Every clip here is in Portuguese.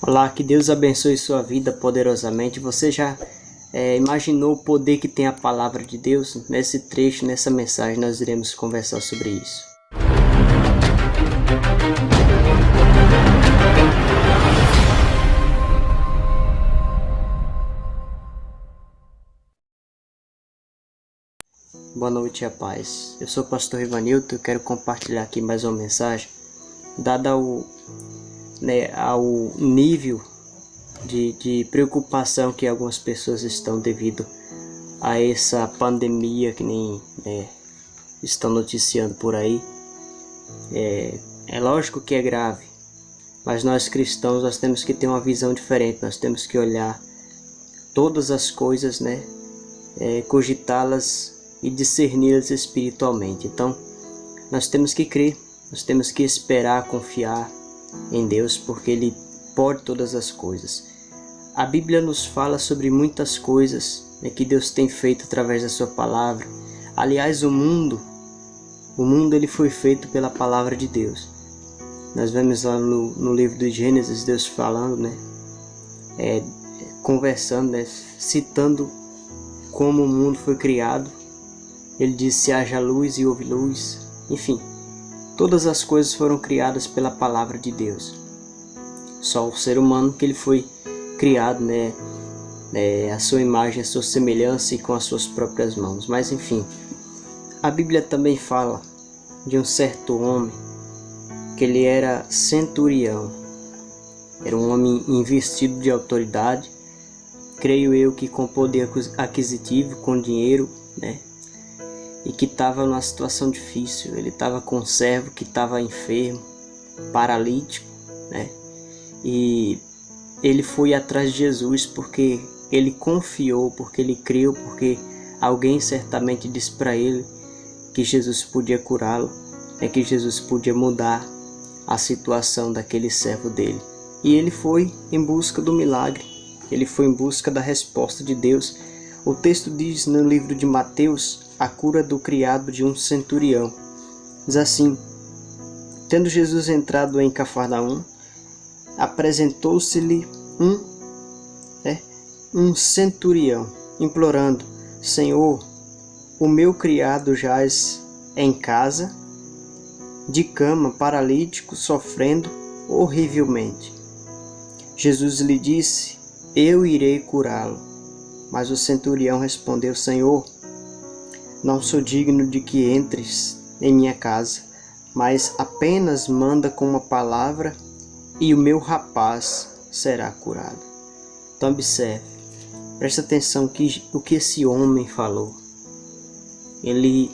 Olá, que Deus abençoe sua vida poderosamente. Você já imaginou o poder que tem a palavra de Deus? Nesse trecho, nessa mensagem, nós iremos conversar sobre isso. Boa noite e a paz. Eu sou o pastor Ivanilton e quero compartilhar aqui mais uma mensagem dada ao nível de preocupação que algumas pessoas estão devido a essa pandemia que nem estão noticiando por aí. É lógico que é grave, mas nós cristãos nós temos que ter uma visão diferente. Nós temos que olhar todas as coisas, cogitá-las e discerni-las espiritualmente. Então nós temos que crer, nós temos que esperar, confiar em Deus, porque Ele pode todas as coisas. A Bíblia nos fala sobre muitas coisas que Deus tem feito através da sua palavra. Aliás, o mundo ele foi feito pela palavra de Deus. Nós vemos lá no livro de Gênesis, Deus falando, conversando, citando como o mundo foi criado. Ele disse: haja luz e houve luz. Enfim, todas as coisas foram criadas pela palavra de Deus. Só o ser humano que ele foi criado, a sua imagem, a sua semelhança e com as suas próprias mãos. Mas enfim, a Bíblia também fala de um certo homem que ele era centurião. Era um homem investido de autoridade, creio eu que com poder aquisitivo, com dinheiro, e que estava numa situação difícil. Ele estava com um servo que estava enfermo, paralítico, e ele foi atrás de Jesus porque ele confiou, porque ele creu, porque alguém certamente disse para ele que Jesus podia curá-lo, que Jesus podia mudar a situação daquele servo dele. E ele foi em busca do milagre, ele foi em busca da resposta de Deus. O texto diz no livro de Mateus a cura do criado de um centurião. Diz assim: tendo Jesus entrado em Cafarnaum, apresentou-se-lhe um centurião, implorando: Senhor, o meu criado jaz em casa, de cama, paralítico, sofrendo horrivelmente. Jesus lhe disse: eu irei curá-lo. Mas o centurião respondeu: Senhor, não sou digno de que entres em minha casa, mas apenas manda com uma palavra e o meu rapaz será curado. Então observe, presta atenção o que esse homem falou. Ele,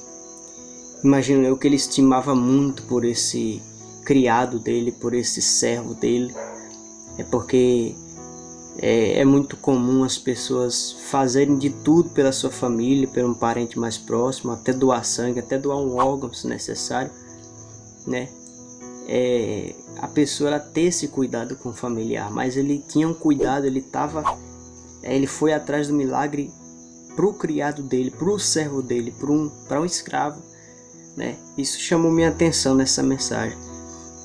imagino eu que ele estimava muito por esse criado dele, por esse servo dele. Porque é muito comum as pessoas fazerem de tudo pela sua família, por um parente mais próximo, até doar sangue, até doar um órgão se necessário, a pessoa ela ter esse cuidado com o familiar. Mas ele tinha um cuidado, ele foi atrás do milagre para o criado dele, para o servo dele, para um escravo, Isso chamou minha atenção nessa mensagem.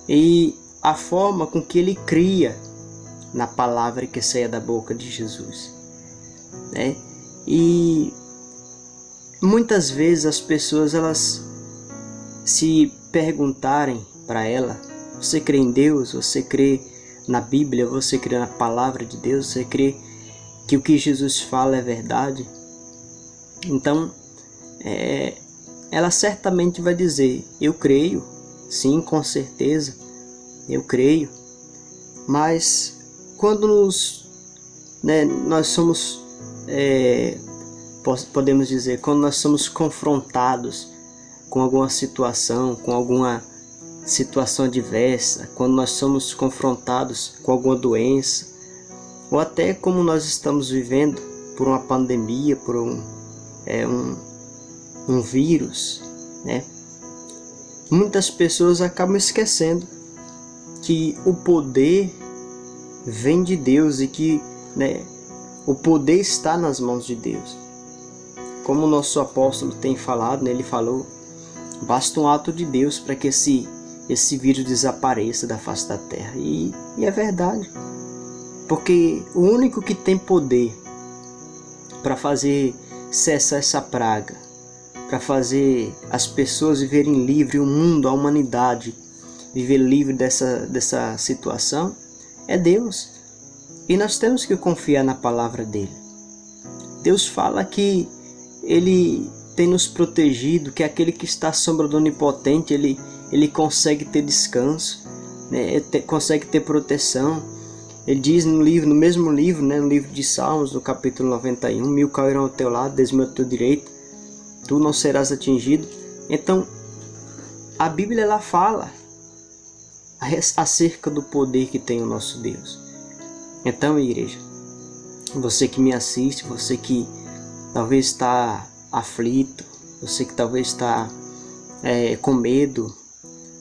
E a forma com que ele cria na palavra que saía da boca de Jesus, E muitas vezes as pessoas, elas se perguntarem para ela: você crê em Deus? Você crê na Bíblia? Você crê na palavra de Deus? Você crê que o que Jesus fala é verdade? Então ela certamente vai dizer: eu creio, sim, com certeza, eu creio. Mas quando nós somos, podemos dizer, quando nós somos confrontados com alguma situação, com alguma situação adversa, quando nós somos confrontados com alguma doença, ou até como nós estamos vivendo por uma pandemia, por um vírus, muitas pessoas acabam esquecendo que o poder vem de Deus e que o poder está nas mãos de Deus. Como o nosso apóstolo tem falado, ele falou: basta um ato de Deus para que esse vírus desapareça da face da terra. E é verdade. Porque o único que tem poder para fazer cessar essa praga, para fazer as pessoas viverem livre, o mundo, a humanidade viver livre dessa situação, é Deus. E nós temos que confiar na palavra dele. Deus fala que ele tem nos protegido, que aquele que está à sombra do Onipotente, ele consegue ter descanso, né? Consegue ter proteção. Ele diz no mesmo livro, né? No livro de Salmos, no capítulo 91, 1000 cairão ao teu lado, 10.000 ao teu direito, tu não serás atingido. Então, a Bíblia ela fala acerca do poder que tem o nosso Deus. Então, igreja, você que me assiste, você que talvez está aflito, você que talvez está com medo,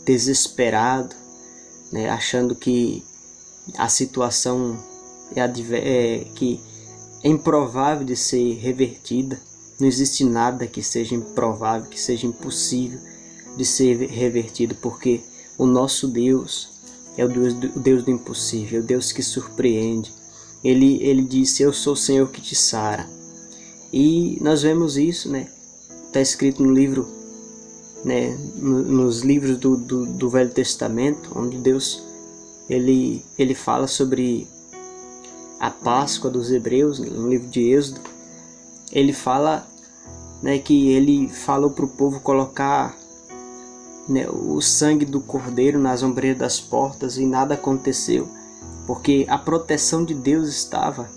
desesperado, né, achando que a situação que é improvável de ser revertida. Não existe nada que seja improvável, que seja impossível de ser revertido, porque o nosso Deus é o Deus do impossível, é o Deus que surpreende. Ele disse, eu sou o Senhor que te sara. E nós vemos isso, né? Está escrito no livro, né? Nos livros do Velho Testamento, onde Deus ele fala sobre a Páscoa dos Hebreus, no livro de Êxodo. Ele fala, né, que ele falou para o povo colocar, né, o sangue do cordeiro nas ombreiras das portas, e nada aconteceu, porque a proteção de Deus estava,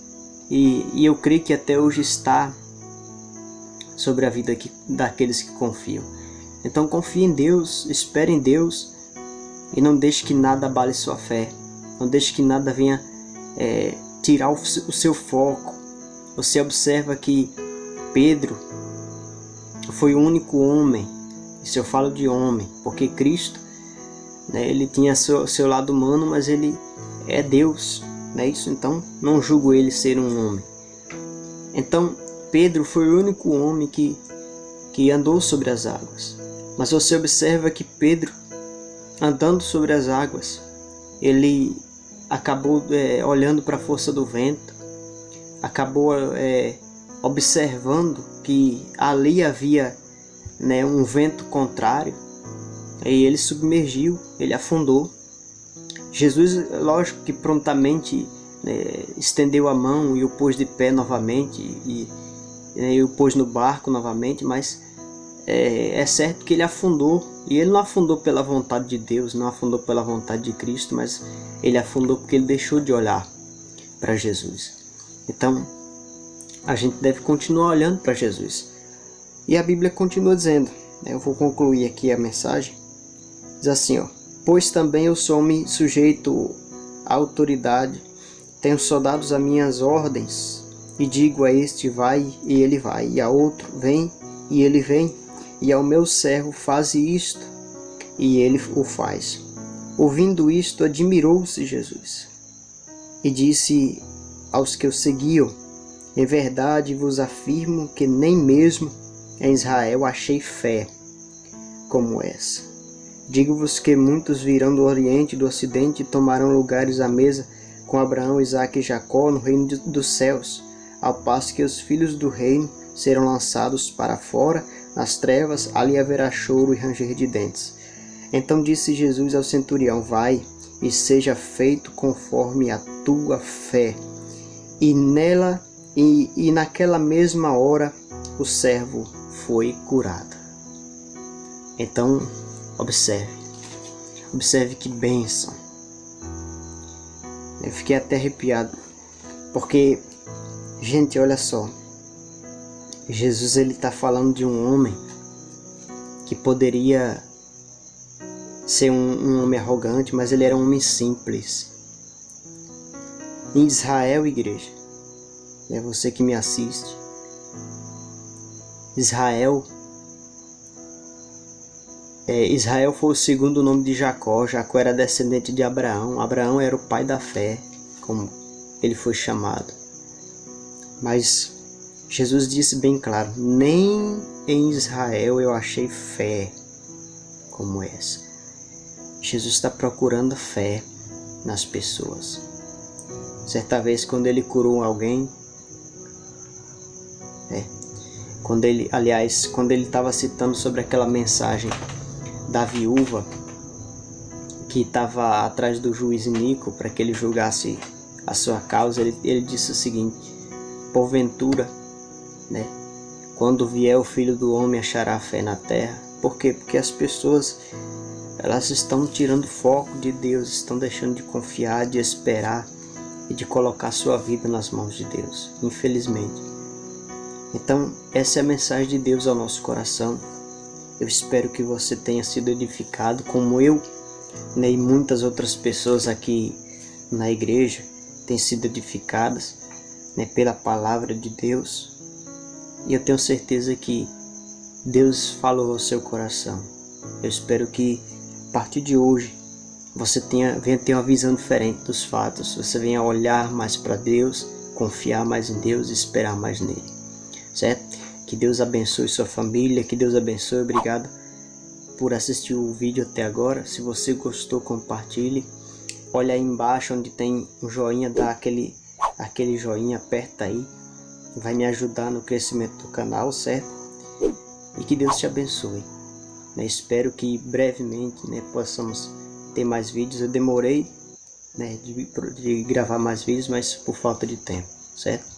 e eu creio que até hoje está sobre a vida daqueles que confiam. Então confie em Deus, espere em Deus, e não deixe que nada abale sua fé, não deixe que nada venha tirar o seu foco. Você observa que Pedro foi o único homem, isso eu falo de homem, porque Cristo, né, ele tinha seu lado humano, mas ele é Deus, não é isso? Então não julgo ele ser um homem. Então Pedro foi o único homem que andou sobre as águas, mas você observa que Pedro, andando sobre as águas, ele acabou olhando para a força do vento, acabou observando que ali havia, né, um vento contrário, e ele submergiu, ele afundou. Jesus, lógico que prontamente, né, estendeu a mão e o pôs de pé novamente, e o pôs no barco novamente, mas é certo que ele afundou, e ele não afundou pela vontade de Deus, não afundou pela vontade de Cristo, mas ele afundou porque ele deixou de olhar para Jesus. Então a gente deve continuar olhando para Jesus. E a Bíblia continua dizendo, eu vou concluir aqui a mensagem, diz assim, pois também eu sou homem sujeito à autoridade, tenho soldados a minhas ordens, e digo a este vai, e ele vai, e a outro vem, e ele vem, e ao meu servo faze isto, e ele o faz. Ouvindo isto, admirou-se Jesus, e disse aos que o seguiam, em verdade vos afirmo que nem mesmo em Israel achei fé como essa. Digo-vos que muitos virão do Oriente e do Ocidente e tomarão lugares à mesa com Abraão, Isaque e Jacó no reino dos céus, ao passo que os filhos do reino serão lançados para fora, nas trevas, ali haverá choro e ranger de dentes. Então disse Jesus ao centurião, vai e seja feito conforme a tua fé. E naquela mesma hora o servo foi curado. Então observe que bênção. Eu fiquei até arrepiado, porque, gente, olha só, Jesus ele está falando de um homem que poderia ser um homem arrogante, mas ele era um homem simples. Em Israel, igreja, é você que me assiste, Israel foi o segundo nome de Jacó. Jacó era descendente de Abraão. Abraão era o pai da fé, como ele foi chamado. Mas Jesus disse bem claro, nem em Israel eu achei fé como essa. Jesus está procurando fé nas pessoas. Certa vez, quando ele curou alguém, quando ele estava citando sobre aquela mensagem da viúva que estava atrás do juiz Nico para que ele julgasse a sua causa, ele disse o seguinte: porventura, quando vier o Filho do Homem, achará fé na terra? Por quê? Porque as pessoas, elas estão tirando foco de Deus, estão deixando de confiar, de esperar e de colocar sua vida nas mãos de Deus, infelizmente. Então, essa é a mensagem de Deus ao nosso coração. Eu espero que você tenha sido edificado como eu, e muitas outras pessoas aqui na igreja têm sido edificadas, pela palavra de Deus. E eu tenho certeza que Deus falou ao seu coração. Eu espero que a partir de hoje você venha ter uma visão diferente dos fatos. Você venha olhar mais para Deus, confiar mais em Deus e esperar mais nele. Certo? Que Deus abençoe sua família, que Deus abençoe. Obrigado por assistir o vídeo até agora. Se você gostou, compartilhe. Olha aí embaixo onde tem um joinha, dá aquele joinha, aperta aí. Vai me ajudar no crescimento do canal, certo? E que Deus te abençoe. Espero que brevemente possamos ter mais vídeos. Eu demorei de gravar mais vídeos, mas por falta de tempo, certo?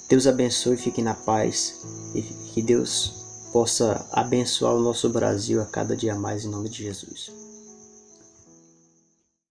Deus abençoe, fique na paz e que Deus possa abençoar o nosso Brasil a cada dia mais, em nome de Jesus.